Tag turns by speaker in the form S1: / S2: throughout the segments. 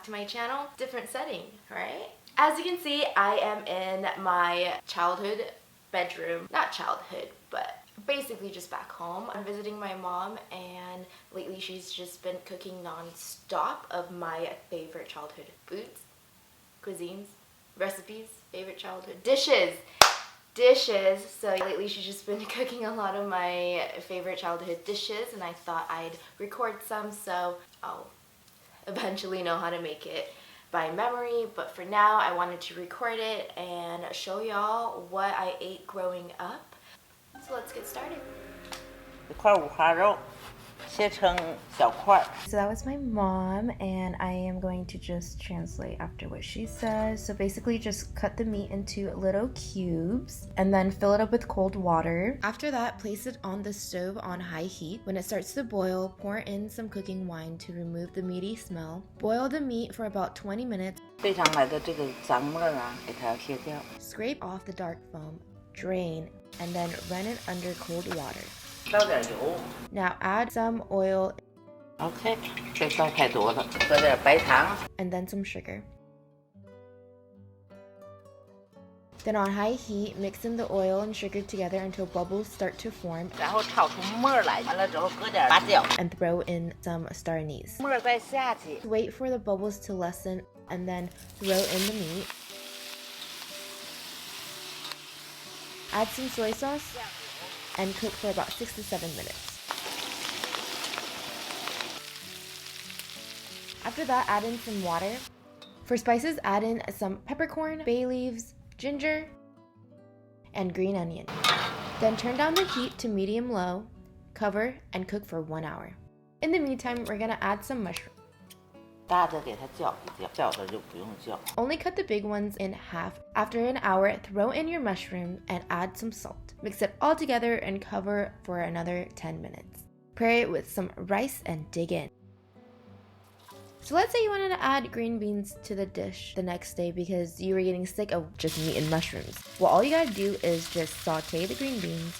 S1: to my channel. Different setting, right? As you can see, I am in my childhood bedroom. Not childhood, but basically just back home. I'm visiting my mom, and lately she's just been cooking non-stop of my favorite childhood foods, cuisines, recipes, favorite childhood dishes. So lately she's just been cooking a lot of my favorite childhood dishes, and I thought I'd record some so I'll eventually know how to make it by memory. But for now, I wanted to record it and show y'all what I ate growing up. So let's get started.
S2: 一块五花肉，切成小块。
S1: So that was my mom, and I am going to just translate after what she says. So basically just cut the meat into little cubes and then fill it up with cold water. After that, place it on the stove on high heat. When it starts to boil, pour in some cooking wine to remove the meaty smell. Boil the meat for about 20 minutes.
S2: 备上来的这个脏沫啊，给它撇掉。
S1: Scrape off the dark foam, drain, and then run it under cold water.
S2: 倒点油。
S1: Now add some oil.
S2: OK， 这倒太多了，搁点白糖。
S1: And then some sugar. Then on high heat, mix in the oil and sugar together until bubbles start to form.
S2: 然后炒出沫来，完了之后搁点八角，
S1: And throw in some star anise.
S2: 沫再下去。
S1: Wait for the bubbles to lessen and then throw in the meat. Add some soy sauce and cook for about 6 to 7 minutes. After that, add in some water. For spices, add in some peppercorn, bay leaves, ginger, and green onion. Then turn down the heat to medium-low, cover, and cook for 1 hour. In the meantime, we're gonna add some mushrooms.
S2: 大的给它搅一搅，小的就不用搅。
S1: Only cut the big ones in half. After an hour, throw in your mushroom and add some salt. Mix it all together and cover for another 10 minutes. Pair it with some rice and dig in. So let's say you wanted to add green beans to the dish the next day because you were getting sick of just meat and mushrooms. Well, all you gotta do is just saute the green beans.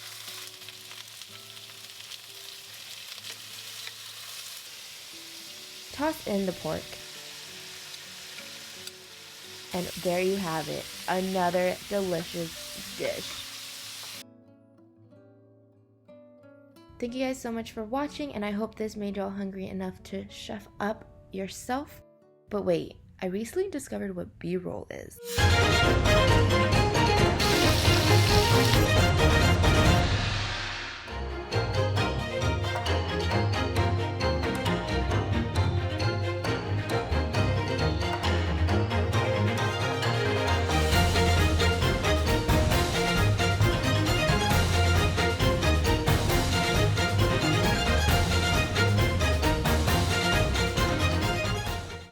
S1: Toss in the pork. And there you have it, another delicious dish. Thank you guys so much for watching, and I hope this made y'all hungry enough to chef up yourself. But wait, I recently discovered what B-roll is.